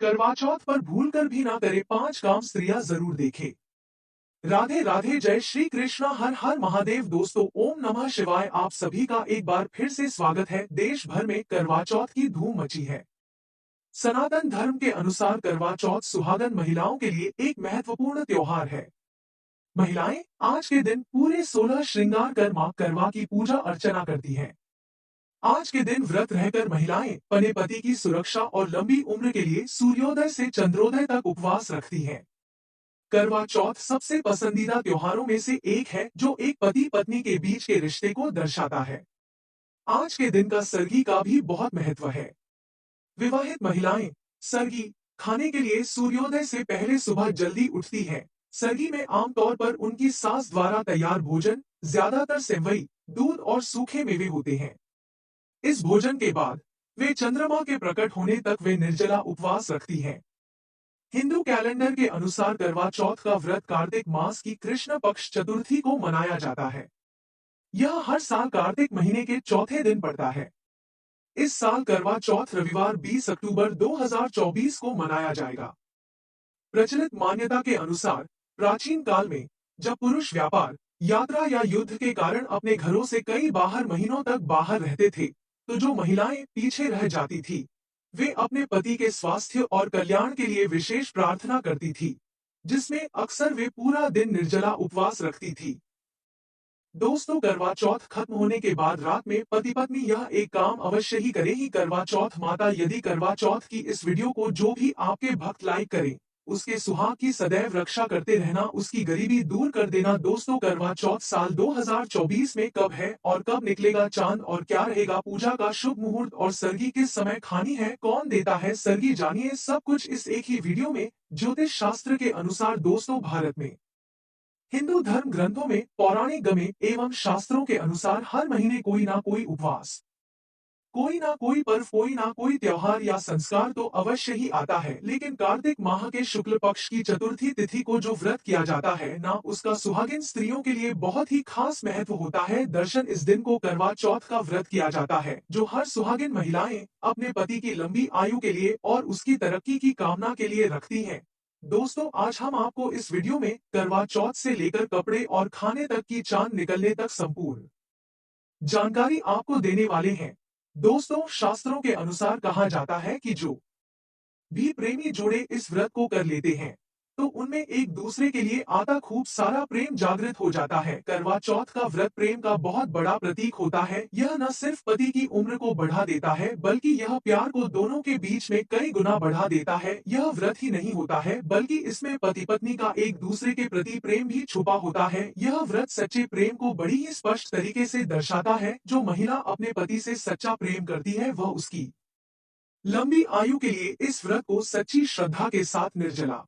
करवा चौथ पर भूलकर भी ना करे 5 काम स्त्रियां जरूर देखें। राधे राधे, जय श्री कृष्णा, हर हर महादेव। दोस्तों, ओम नमः शिवाय। आप सभी का एक बार फिर से स्वागत है। देश भर में करवा चौथ की धूम मची है। सनातन धर्म के अनुसार करवा चौथ सुहागन महिलाओं के लिए एक महत्वपूर्ण त्योहार है। महिलाएं आज के दिन पूरे 16 श्रृंगार कर मां करवा की पूजा अर्चना करती हैं। आज के दिन व्रत रहकर महिलाएं अपने पति की सुरक्षा और लंबी उम्र के लिए सूर्योदय से चंद्रोदय तक उपवास रखती हैं। करवा चौथ सबसे पसंदीदा त्योहारों में से एक है, जो एक पति पत्नी के बीच के रिश्ते को दर्शाता है। आज के दिन का सरगी का भी बहुत महत्व है। विवाहित महिलाएं सरगी खाने के लिए सूर्योदय से पहले सुबह जल्दी उठती हैं। सरगी में आमतौर पर उनकी सास द्वारा तैयार भोजन, ज्यादातर सेवई, दूध और सूखे मेवे होते हैं। इस भोजन के बाद वे चंद्रमा के प्रकट होने तक वे निर्जला उपवास रखती हैं। हिंदू कैलेंडर के अनुसार करवा चौथ का व्रत कार्तिक मास की कृष्ण पक्ष चतुर्थी को मनाया जाता है। यह हर साल कार्तिक महीने के चौथे दिन पड़ता है। इस साल करवा चौथ रविवार 20 अक्टूबर 2024 को मनाया जाएगा। प्रचलित मान्यता के अनुसार प्राचीन काल में जब पुरुष व्यापार, यात्रा या युद्ध के कारण अपने घरों से कई बाहर महीनों तक बाहर रहते थे, तो जो महिलाएं पीछे रह जाती थी, वे अपने पति के स्वास्थ्य और कल्याण के लिए विशेष प्रार्थना करती थी, जिसमें अक्सर वे पूरा दिन निर्जला उपवास रखती थी। दोस्तों, करवा चौथ खत्म होने के बाद रात में पति पत्नी यह एक काम अवश्य ही करें ही करवा चौथ माता। यदि करवा चौथ की इस वीडियो को जो भी आपके भक्त लाइक करें, उसके सुहाग की सदैव रक्षा करते रहना, उसकी गरीबी दूर कर देना। दोस्तों, करवा चौथ साल 2024 में कब है और कब निकलेगा चांद और क्या रहेगा पूजा का शुभ मुहूर्त और सरगी किस समय खानी है, कौन देता है सरगी, जानिए सब कुछ इस एक ही वीडियो में। ज्योतिष शास्त्र के अनुसार दोस्तों, भारत में हिंदू धर्म ग्रंथों में, पौराणिक गमे एवं शास्त्रों के अनुसार हर महीने कोई ना कोई उपवास, कोई ना कोई पर्व, कोई ना कोई त्योहार या संस्कार तो अवश्य ही आता है। लेकिन कार्तिक माह के शुक्ल पक्ष की चतुर्थी तिथि को जो व्रत किया जाता है ना, उसका सुहागिन स्त्रियों के लिए बहुत ही खास महत्व होता है। दर्शन इस दिन को करवा चौथ का व्रत किया जाता है, जो हर सुहागिन महिलाएं अपने पति की लंबी आयु के लिए और उसकी तरक्की की कामना के लिए रखती हैं। दोस्तों, आज हम आपको इस वीडियो में करवा चौथ से लेकर कपड़े और खाने तक की चांद निकलने तक संपूर्ण जानकारी आपको देने वाले हैं। दोस्तों, शास्त्रों के अनुसार कहा जाता है कि जो भी प्रेमी जोड़े इस व्रत को कर लेते हैं, तो उनमें एक दूसरे के लिए आता खूब सारा प्रेम जागृत हो जाता है। करवा चौथ का व्रत प्रेम का बहुत बड़ा प्रतीक होता है। यह न सिर्फ पति की उम्र को बढ़ा देता है, बल्कि यह प्यार को दोनों के बीच में कई गुना बढ़ा देता है। यह व्रत ही नहीं होता है, बल्कि इसमें पति पत्नी का एक दूसरे के प्रति प्रेम भी छुपा होता है। यह व्रत सच्चे प्रेम को बड़ी ही स्पष्ट तरीके से दर्शाता है। जो महिला अपने पति से सच्चा प्रेम करती है, वह उसकी लंबी आयु के लिए इस व्रत को सच्ची श्रद्धा के साथ निर्जला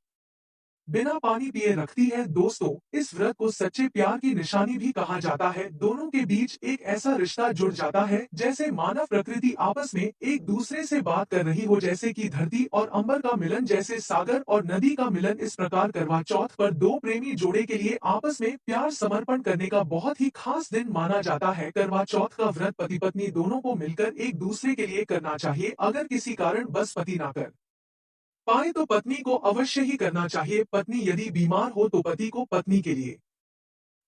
बिना पानी पिए रखती है। दोस्तों, इस व्रत को सच्चे प्यार की निशानी भी कहा जाता है। दोनों के बीच एक ऐसा रिश्ता जुड़ जाता है, जैसे मानव प्रकृति आपस में एक दूसरे से बात कर रही हो, जैसे कि धरती और अंबर का मिलन, जैसे सागर और नदी का मिलन। इस प्रकार करवा चौथ पर दो प्रेमी जोड़े के लिए आपस में प्यार समर्पण करने का बहुत ही खास दिन माना जाता है। करवा चौथ का व्रत पति पत्नी दोनों को मिलकर एक दूसरे के लिए करना चाहिए। अगर किसी कारण बस पति ना कर पाए तो पत्नी को अवश्य ही करना चाहिए। पत्नी यदि बीमार हो तो पति को पत्नी के लिए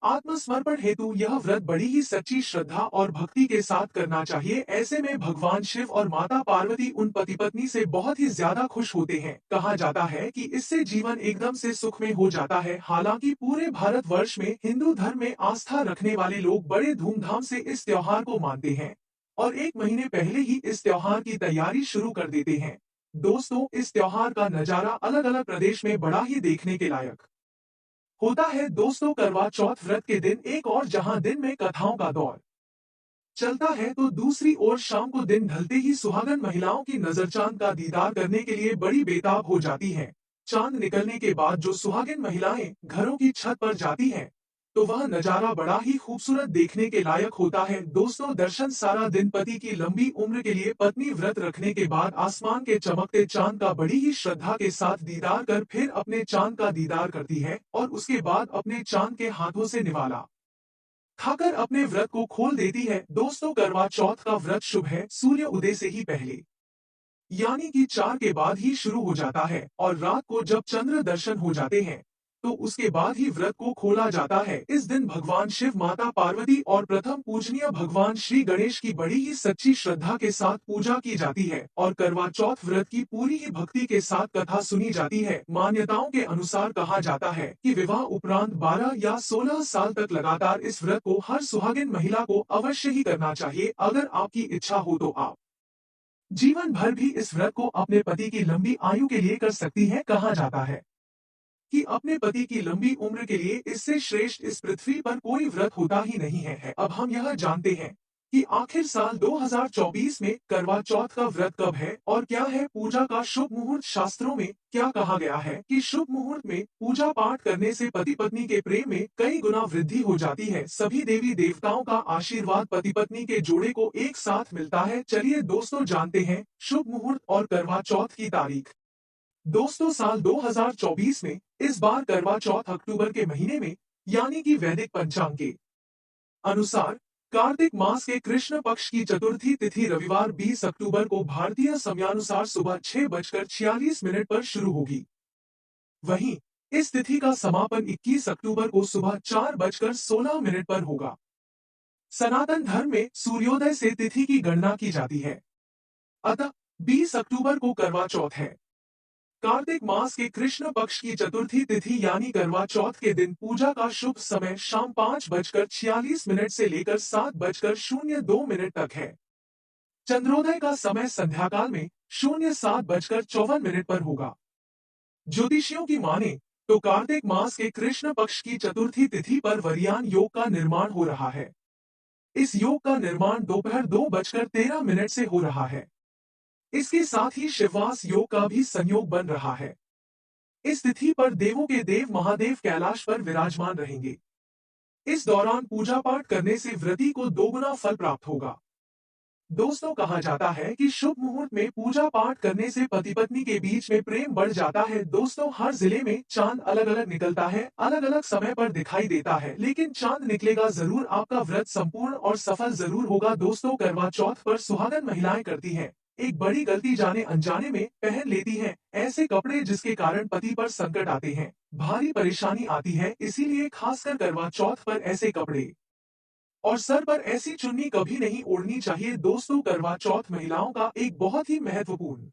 आत्मसमर्पण हेतु यह व्रत बड़ी ही सच्ची श्रद्धा और भक्ति के साथ करना चाहिए। ऐसे में भगवान शिव और माता पार्वती उन पति पत्नी से बहुत ही ज्यादा खुश होते हैं। कहा जाता है कि इससे जीवन एकदम से सुखमय हो जाता है। हालांकि पूरे भारतवर्ष में हिंदू धर्म में आस्था रखने वाले लोग बड़े धूमधाम से इस त्योहार को मानते हैं और एक महीने पहले ही इस त्योहार की तैयारी शुरू कर देते हैं। दोस्तों, इस त्योहार का नजारा अलग अलग प्रदेश में बड़ा ही देखने के लायक होता है। दोस्तों, करवा चौथ व्रत के दिन एक और जहां दिन में कथाओं का दौर चलता है, तो दूसरी ओर शाम को दिन ढलते ही सुहागन महिलाओं की नजर चांद का दीदार करने के लिए बड़ी बेताब हो जाती है। चांद निकलने के बाद जो सुहागिन महिलाएं घरों की छत पर जाती हैं, तो वह नजारा बड़ा ही खूबसूरत देखने के लायक होता है। दोस्तों, दर्शन सारा दिन पति की लंबी उम्र के लिए पत्नी व्रत रखने के बाद आसमान के चमकते चांद का बड़ी ही श्रद्धा के साथ दीदार कर फिर अपने चांद का दीदार करती है और उसके बाद अपने चांद के हाथों से निवाला खाकर अपने व्रत को खोल देती है। दोस्तों, करवा चौथ का व्रत शुभ है सूर्य उदय से ही पहले। यानी कि 4 के बाद ही शुरू हो जाता है और रात को जब चंद्र दर्शन हो जाते हैं तो उसके बाद ही व्रत को खोला जाता है। इस दिन भगवान शिव, माता पार्वती और प्रथम पूजनीय भगवान श्री गणेश की बड़ी ही सच्ची श्रद्धा के साथ पूजा की जाती है और करवा चौथ व्रत की पूरी ही भक्ति के साथ कथा सुनी जाती है। मान्यताओं के अनुसार कहा जाता है कि विवाह उपरांत 12 या 16 साल तक लगातार इस व्रत को हर सुहागिन महिला को अवश्य ही करना चाहिए। अगर आपकी इच्छा हो तो आप जीवन भर भी इस व्रत को अपने पति की लंबी आयु के लिए कर सकती हैं। कहा जाता है कि अपने पति की लंबी उम्र के लिए इससे श्रेष्ठ इस पृथ्वी पर कोई व्रत होता ही नहीं है। अब हम यह जानते हैं कि आखिर साल 2024 में करवा चौथ का व्रत कब है और क्या है पूजा का शुभ मुहूर्त। शास्त्रों में क्या कहा गया है कि शुभ मुहूर्त में पूजा पाठ करने से पति पत्नी के प्रेम में कई गुना वृद्धि हो जाती है। सभी देवी देवताओं का आशीर्वाद पति पत्नी के जोड़े को एक साथ मिलता है। चलिए दोस्तों जानते हैं शुभ मुहूर्त और करवा चौथ की तारीख। दोस्तों साल 2024 में इस बार करवा चौथ अक्टूबर के महीने में यानी कि वैदिक पंचांग के अनुसार कार्तिक मास के कृष्ण पक्ष की चतुर्थी तिथि रविवार 20 अक्टूबर को भारतीय समयानुसार सुबह 6:46 पर शुरू होगी। वहीं इस तिथि का समापन 21 अक्टूबर को सुबह 4:16 पर होगा। सनातन धर्म में सूर्योदय से तिथि की गणना की जाती है, अतः 20 अक्टूबर को करवा चौथ है। कार्तिक मास के कृष्ण पक्ष की चतुर्थी तिथि यानी करवा चौथ के दिन पूजा का शुभ समय शाम 5:46 से लेकर 7:02 तक है। चंद्रोदय का समय संध्याकाल में 07:54 पर होगा। ज्योतिषियों की माने तो कार्तिक मास के कृष्ण पक्ष की चतुर्थी तिथि पर वरियान योग का निर्माण हो रहा है। इस योग का निर्माण दोपहर 2:13 से हो रहा है। इसके साथ ही शिववास योग का भी संयोग बन रहा है। इस तिथि पर देवों के देव महादेव कैलाश पर विराजमान रहेंगे। इस दौरान पूजा पाठ करने से व्रती को दोगुना फल प्राप्त होगा। दोस्तों कहा जाता है कि शुभ मुहूर्त में पूजा पाठ करने से पति पत्नी के बीच में प्रेम बढ़ जाता है। दोस्तों हर जिले में चांद अलग अलग निकलता है, अलग अलग समय पर दिखाई देता है, लेकिन चांद निकलेगा जरूर। आपका व्रत संपूर्ण और सफल जरूर होगा। दोस्तों करवा चौथ पर सुहागन महिलाएं करती हैं एक बड़ी गलती, जाने अनजाने में पहन लेती हैं ऐसे कपड़े जिसके कारण पति पर संकट आते हैं, भारी परेशानी आती है। इसीलिए खासकर करवा चौथ पर ऐसे कपड़े और सर पर ऐसी चुन्नी कभी नहीं ओढ़नी चाहिए। दोस्तों करवा चौथ महिलाओं का एक बहुत ही महत्वपूर्ण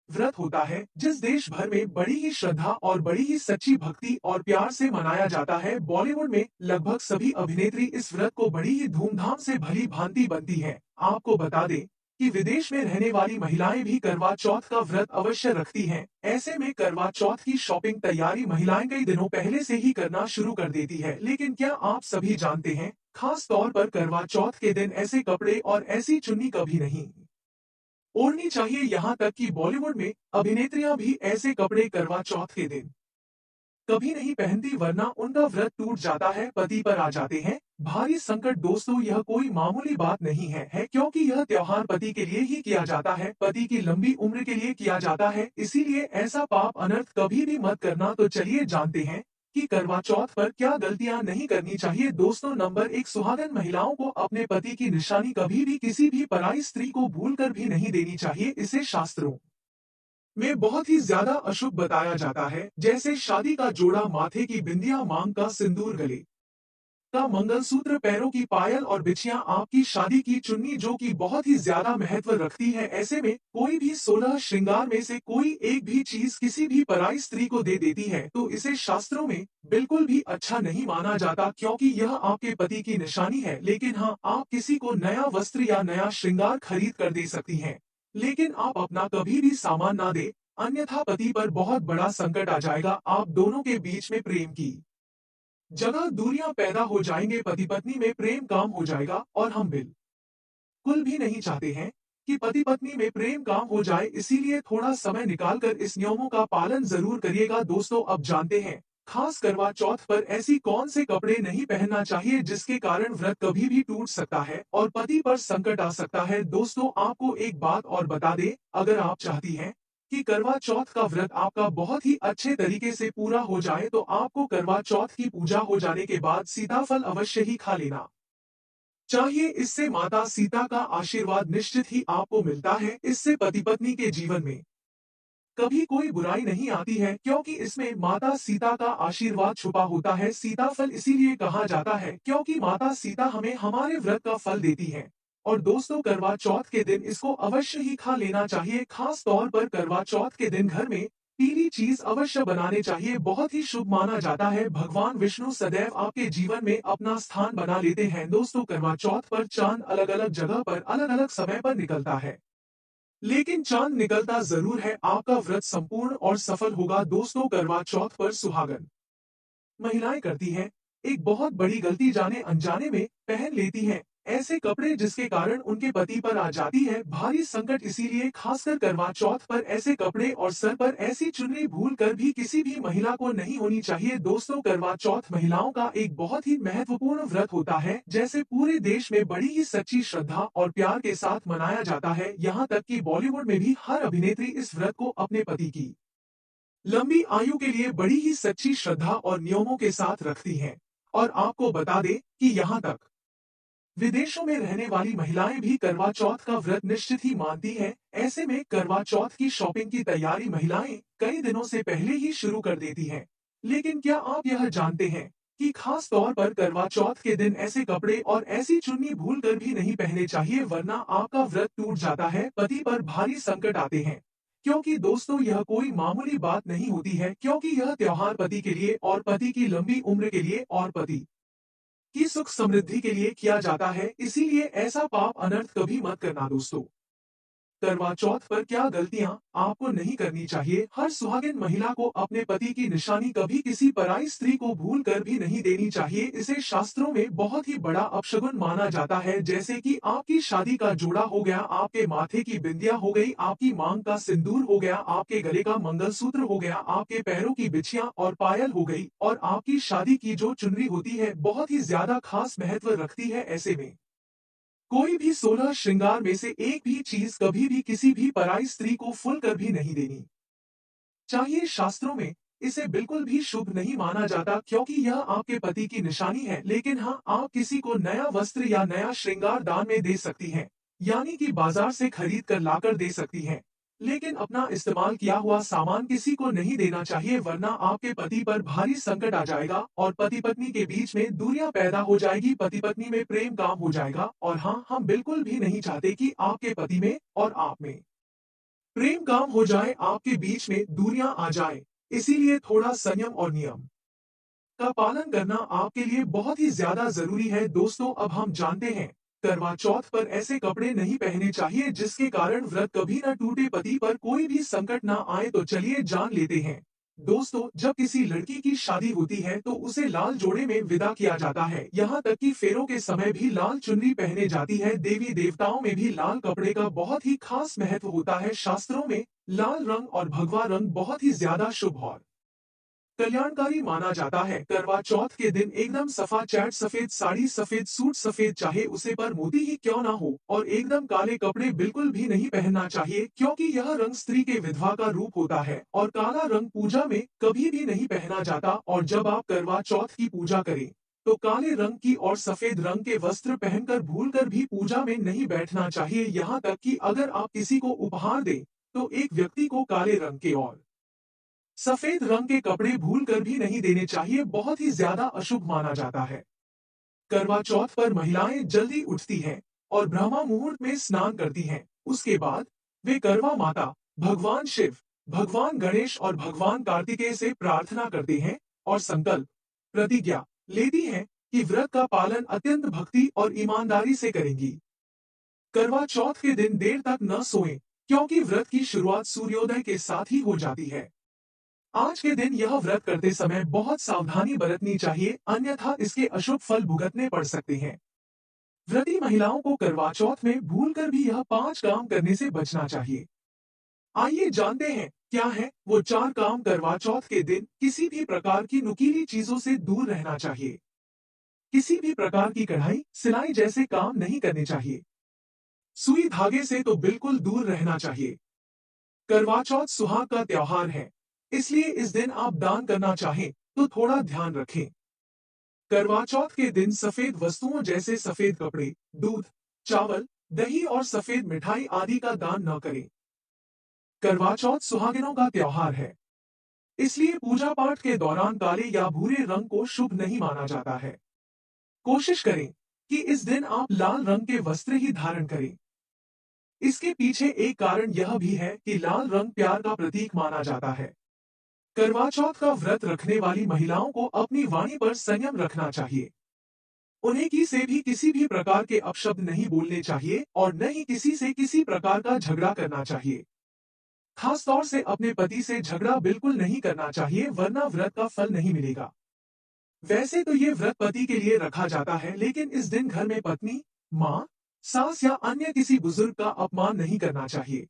व्रत होता है जिस देश भर में बड़ी ही श्रद्धा और बड़ी ही सच्ची भक्ति और प्यार से मनाया जाता है। बॉलीवुड में लगभग सभी अभिनेत्री इस व्रत को बड़ी ही धूमधाम से भली भांति बनती हैं। आपको बता दें कि विदेश में रहने वाली महिलाएं भी करवा चौथ का व्रत अवश्य रखती हैं। ऐसे में करवा चौथ की शॉपिंग तैयारी महिलाएं कई दिनों पहले से ही करना शुरू कर देती है। लेकिन क्या आप सभी जानते हैं खास तौर पर करवा चौथ के दिन ऐसे कपड़े और ऐसी चुन्नी कभी नहीं ओढ़नी चाहिए। यहाँ तक कि बॉलीवुड में अभिनेत्रियां भी ऐसे कपड़े करवा चौथ के दिन कभी नहीं पहनती, वरना उनका व्रत टूट जाता है, पति पर आ जाते हैं भारी संकट। दोस्तों यह कोई मामूली बात नहीं है क्योंकि यह त्योहार पति के लिए ही किया जाता है, पति की लंबी उम्र के लिए किया जाता है। इसीलिए ऐसा पाप अनर्थ कभी भी मत करना। तो चलिए जानते हैं कि करवा चौथ पर क्या गलतियां नहीं करनी चाहिए। दोस्तों नंबर 1, सुहागन महिलाओं को अपने पति की निशानी कभी भी किसी भी पराई स्त्री को भूलकर भी नहीं देनी चाहिए। इसे शास्त्रों में बहुत ही ज्यादा अशुभ बताया जाता है, जैसे शादी का जोड़ा, माथे की बिंदिया, मांग का सिंदूर, गले का मंगलसूत्र, पैरों की पायल और बिछियां, आपकी शादी की चुन्नी जो कि बहुत ही ज्यादा महत्व रखती है। ऐसे में कोई भी 16 श्रृंगार में से कोई एक भी चीज किसी भी पराई स्त्री को दे देती है तो इसे शास्त्रों में बिल्कुल भी अच्छा नहीं माना जाता, क्योंकि यह आपके पति की निशानी है। लेकिन हाँ, आप किसी को नया वस्त्र या नया श्रृंगार खरीद कर दे सकती हैं, लेकिन आप अपना कभी भी सामान ना दे, अन्यथा पति पर बहुत बड़ा संकट आ जाएगा। आप दोनों के बीच में प्रेम की जगह दूरियां पैदा हो जाएंगे, पति पत्नी में प्रेम काम हो जाएगा और हम बिल्कुल भी नहीं चाहते हैं कि पति पत्नी में प्रेम काम हो जाए। इसीलिए थोड़ा समय निकालकर इस नियमों का पालन जरूर करिएगा। दोस्तों अब जानते हैं खास करवा चौथ पर ऐसी कौन से कपड़े नहीं पहनना चाहिए जिसके कारण व्रत कभी भी टूट सकता है और पति पर संकट आ सकता है। दोस्तों आपको एक बात और बता दें, अगर आप चाहती हैं कि करवा चौथ का व्रत आपका बहुत ही अच्छे तरीके से पूरा हो जाए तो आपको करवा चौथ की पूजा हो जाने के बाद सीताफल अवश्य ही खा लेना चाहिए इससे माता सीता का आशीर्वाद निश्चित ही आपको मिलता है। इससे पति पत्नी के जीवन में कभी कोई बुराई नहीं आती है, क्योंकि इसमें माता सीता का आशीर्वाद छुपा होता है। सीता फल इसीलिए कहा जाता है क्योंकि माता सीता हमें हमारे व्रत का फल देती है। और दोस्तों, करवा चौथ के दिन इसको अवश्य ही खा लेना चाहिए। खास तौर पर करवा चौथ के दिन घर में पीली चीज अवश्य बनाने चाहिए। बहुत ही शुभ माना जाता है। भगवान विष्णु सदैव आपके जीवन में अपना स्थान बना लेते हैं। दोस्तों, करवा चौथ पर चांद अलग अलग जगह पर अलग अलग समय पर निकलता है, लेकिन चांद निकलता जरूर है। आपका व्रत संपूर्ण और सफल होगा। दोस्तों, करवा चौथ पर सुहागन महिलाएं करती हैं एक बहुत बड़ी गलती, जाने अनजाने में पहन लेती हैं ऐसे कपड़े जिसके कारण उनके पति पर आ जाती है भारी संकट। इसीलिए खासकर करवा चौथ पर ऐसे कपड़े और सर पर ऐसी चुनरी भूल कर भी किसी भी महिला को नहीं होनी चाहिए। दोस्तों, करवा चौथ महिलाओं का एक बहुत ही महत्वपूर्ण व्रत होता है। जैसे पूरे देश में बड़ी ही सच्ची श्रद्धा और प्यार के साथ मनाया जाता है। यहाँ तक कि बॉलीवुड में भी हर अभिनेत्री इस व्रत को अपने पति की लंबी आयु के लिए बड़ी ही सच्ची श्रद्धा और नियमों के साथ रखती हैं। और आपको बता दें कि यहाँ तक विदेशों में रहने वाली महिलाएं भी करवा चौथ का व्रत निश्चित ही मानती हैं। ऐसे में करवा चौथ की शॉपिंग की तैयारी महिलाएं कई दिनों से पहले ही शुरू कर देती हैं। लेकिन क्या आप यह जानते हैं कि खास तौर पर करवा चौथ के दिन ऐसे कपड़े और ऐसी चुन्नी भूल कर भी नहीं पहने चाहिए, वरना आपका व्रत टूट जाता है, पति पर भारी संकट आते हैं। क्योंकि दोस्तों, यह कोई मामूली बात नहीं होती है, क्योंकि यह त्योहार पति के लिए और पति की लंबी उम्र के लिए और पति की सुख समृद्धि के लिए किया जाता है। इसीलिए ऐसा पाप अनर्थ कभी मत करना। दोस्तों, करवा चौथ पर क्या गलतियां आपको नहीं करनी चाहिए। हर सुहागिन महिला को अपने पति की निशानी कभी किसी पराई स्त्री को भूल कर भी नहीं देनी चाहिए। इसे शास्त्रों में बहुत ही बड़ा अपशगुन माना जाता है। जैसे कि आपकी शादी का जोड़ा हो गया, आपके माथे की बिंदिया हो गई, आपकी मांग का सिंदूर हो गया, आपके गले का मंगलसूत्र हो गया, आपके पैरों की बिछियां और पायल हो गई, और आपकी शादी की जो चुनरी होती है बहुत ही ज्यादा खास महत्व रखती है। ऐसे में कोई भी 16 श्रृंगार में से एक भी चीज कभी भी किसी भी पराई स्त्री को फुल कर भी नहीं देनी चाहिए। शास्त्रों में इसे बिल्कुल भी शुभ नहीं माना जाता, क्योंकि यह आपके पति की निशानी है। लेकिन हाँ, आप किसी को नया वस्त्र या नया श्रृंगार दान में दे सकती हैं, यानी कि बाजार से खरीद कर लाकर दे सकती हैं। लेकिन अपना इस्तेमाल किया हुआ सामान किसी को नहीं देना चाहिए, वरना आपके पति पर भारी संकट आ जाएगा और पति पत्नी के बीच में दूरियां पैदा हो जाएगी, पति पत्नी में प्रेम काम हो जाएगा। और हाँ, हम बिल्कुल भी नहीं चाहते कि आपके पति में और आप में प्रेम काम हो जाए, आपके बीच में दूरियां आ जाए। इसीलिए थोड़ा संयम और नियम का पालन करना आपके लिए बहुत ही ज्यादा जरूरी है। दोस्तों, अब हम जानते हैं करवा चौथ पर ऐसे कपड़े नहीं पहने चाहिए जिसके कारण व्रत कभी न टूटे, पति पर कोई भी संकट ना आए। तो चलिए जान लेते हैं। दोस्तों, जब किसी लड़की की शादी होती है तो उसे लाल जोड़े में विदा किया जाता है। यहाँ तक कि फेरों के समय भी लाल चुनरी पहने जाती है। देवी देवताओं में भी लाल कपड़े का बहुत ही खास महत्व होता है। शास्त्रों में लाल रंग और भगवा रंग बहुत ही ज्यादा शुभ और कल्याणकारी माना जाता है। करवा चौथ के दिन एकदम सफा चैट, सफेद साड़ी, सफेद सूट, सफेद चाहे उसे पर मोती ही क्यों ना हो, और एकदम काले कपड़े बिल्कुल भी नहीं पहनना चाहिए, क्योंकि यह रंग स्त्री के विधवा का रूप होता है। और काला रंग पूजा में कभी भी नहीं पहना जाता। और जब आप करवा चौथ की पूजा करें तो काले रंग की और सफेद रंग के वस्त्र पहनकर भूलकर भी पूजा में नहीं बैठना चाहिए। यहाँ तक कि अगर आप किसी को उपहार दें तो एक व्यक्ति को काले रंग के और सफेद रंग के कपड़े भूल कर भी नहीं देने चाहिए, बहुत ही ज्यादा अशुभ माना जाता है। करवा चौथ पर महिलाएं जल्दी उठती हैं और ब्रह्मा मुहूर्त में स्नान करती हैं। उसके बाद वे करवा माता, भगवान शिव, भगवान गणेश और भगवान कार्तिकेय से प्रार्थना करते हैं और संकल्प प्रतिज्ञा लेती हैं कि व्रत का पालन अत्यंत भक्ति और ईमानदारी से करेंगी। करवा चौथ के दिन देर तक न सोएं, क्योंकि व्रत की शुरुआत सूर्योदय के साथ ही हो जाती है। आज के दिन यह व्रत करते समय बहुत सावधानी बरतनी चाहिए, अन्यथा इसके अशुभ फल भुगतने पड़ सकते हैं। व्रती महिलाओं को करवा चौथ में भूलकर भी यह 5 काम करने से बचना चाहिए। आइए जानते हैं क्या है वो 4 काम। करवा चौथ के दिन किसी भी प्रकार की नुकीली चीजों से दूर रहना चाहिए। किसी भी प्रकार की कढ़ाई, सिलाई जैसे काम नहीं करने चाहिए। सुई धागे से तो बिल्कुल दूर रहना चाहिए। करवा चौथ सुहाग का त्योहार है, इसलिए इस दिन आप दान करना चाहें तो थोड़ा ध्यान रखें। करवा चौथ के दिन सफेद वस्तुओं जैसे सफेद कपड़े, दूध, चावल, दही और सफेद मिठाई आदि का दान न करें। करवा चौथ सुहागिनों का त्योहार है, इसलिए पूजा पाठ के दौरान काले या भूरे रंग को शुभ नहीं माना जाता है। कोशिश करें कि इस दिन आप लाल रंग के वस्त्र ही धारण करें। इसके पीछे एक कारण यह भी है कि लाल रंग प्यार का प्रतीक माना जाता है। करवा चौथ का व्रत रखने वाली महिलाओं को अपनी वाणी पर संयम रखना चाहिए। उन्हें किसी भी प्रकार के अपशब्द नहीं बोलने चाहिए और न ही किसी से किसी प्रकार का झगड़ा करना चाहिए। खास तौर से अपने पति से झगड़ा बिल्कुल नहीं करना चाहिए, वरना व्रत का फल नहीं मिलेगा। वैसे तो ये व्रत पति के लिए रखा जाता है, लेकिन इस दिन घर में पत्नी, माँ, सास या अन्य किसी बुजुर्ग का अपमान नहीं करना चाहिए।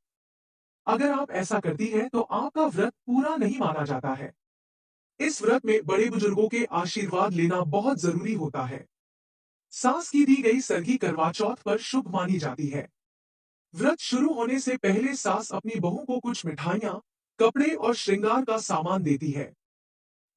अगर आप ऐसा करती है तो आपका व्रत पूरा नहीं माना जाता है। इस व्रत में बड़े बुजुर्गों के आशीर्वाद लेना बहुत जरूरी होता है। सास की दी गई सरगी करवा चौथ पर शुभ मानी जाती है। व्रत शुरू होने से पहले सास अपनी बहू को कुछ मिठाइयाँ, कपड़े और श्रृंगार का सामान देती है।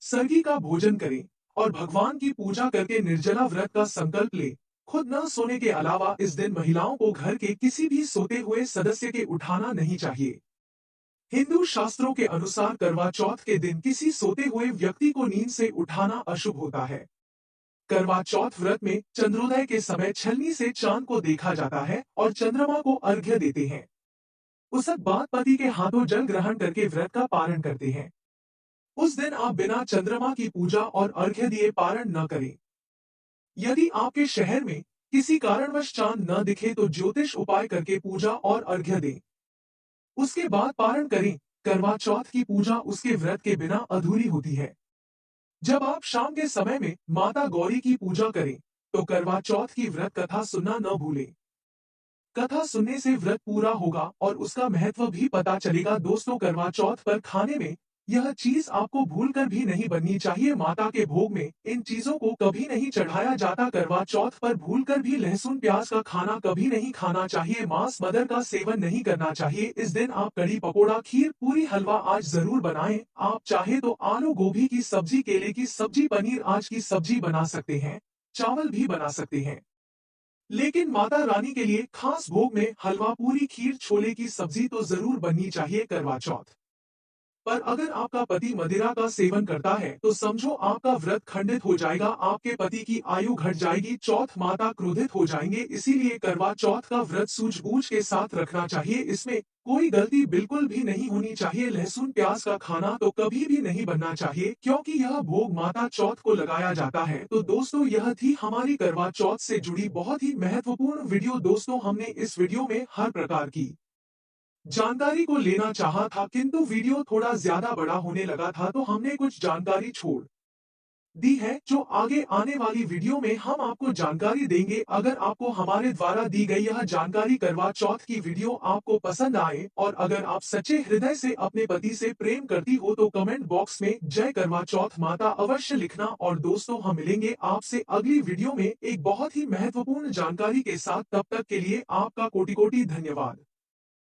सरगी का भोजन करें और भगवान की पूजा करके निर्जला व्रत का संकल्प ले। खुद न सोने के अलावा इस दिन महिलाओं को घर के किसी भी सोते हुए सदस्य के उठाना नहीं चाहिए। हिंदू शास्त्रों के अनुसार करवा चौथ के दिन किसी सोते हुए व्यक्ति को नींद से उठाना अशुभ होता है। करवा चौथ व्रत में चंद्रोदय के समय छलनी से चांद को देखा जाता है और चंद्रमा को अर्घ्य देते हैं। उसके बाद पति के हाथों जल ग्रहण करके व्रत का पारण करते हैं। उस दिन आप बिना चंद्रमा की पूजा और अर्घ्य दिए पारण न करें। यदि आपके शहर में किसी कारणवश चांद न दिखे तो ज्योतिष उपाय करके पूजा और अर्घ्य दें। उसके बाद पारण करें। करवा चौथ की पूजा उसके व्रत के बिना अधूरी होती है। जब आप शाम के समय में माता गौरी की पूजा करें तो करवा चौथ की व्रत कथा सुनना न भूलें। कथा सुनने से व्रत पूरा होगा और उसका महत्व भी पता चलेगा। दोस्तों, करवा चौथ पर खाने में यह चीज आपको भूलकर भी नहीं बननी चाहिए। माता के भोग में इन चीजों को कभी नहीं चढ़ाया जाता। करवा चौथ पर भूलकर भी लहसुन प्याज का खाना कभी नहीं खाना चाहिए। मांस मदर का सेवन नहीं करना चाहिए। इस दिन आप कढ़ी पकोड़ा, खीर, पूरी, हलवा आज जरूर बनाएं। आप चाहे तो आलू गोभी की सब्जी, केले की सब्जी, पनीर आज की सब्जी बना सकते हैं, चावल भी बना सकते हैं। लेकिन माता रानी के लिए खास भोग में हलवा, पूरी, खीर, छोले की सब्जी तो जरूर बननी चाहिए करवा चौथ पर। अगर आपका पति मदिरा का सेवन करता है तो समझो आपका व्रत खंडित हो जाएगा, आपके पति की आयु घट जाएगी। चौथ माता क्रोधित हो जाएंगे। इसीलिए करवा चौथ का व्रत सूझबूझ के साथ रखना चाहिए। इसमें कोई गलती बिल्कुल भी नहीं होनी चाहिए। लहसुन प्याज का खाना तो कभी भी नहीं बनना चाहिए, क्योंकि यह भोग माता चौथ को लगाया जाता है। तो दोस्तों, यह थी हमारी करवा चौथ से जुड़ी बहुत ही महत्वपूर्ण वीडियो। दोस्तों, हमने इस वीडियो में हर प्रकार की जानकारी को लेना चाहा था, किंतु वीडियो थोड़ा ज्यादा बड़ा होने लगा था, तो हमने कुछ जानकारी छोड़ दी है, जो आगे आने वाली वीडियो में हम आपको जानकारी देंगे। अगर आपको हमारे द्वारा दी गई यह जानकारी करवा चौथ की वीडियो आपको पसंद आए और अगर आप सच्चे हृदय से अपने पति से प्रेम करती हो तो कमेंट बॉक्स में जय करवा चौथ माता अवश्य लिखना। और दोस्तों, हम मिलेंगे आपसे अगली वीडियो में एक बहुत ही महत्वपूर्ण जानकारी के साथ। तब तक के लिए आपका कोटि कोटि धन्यवाद।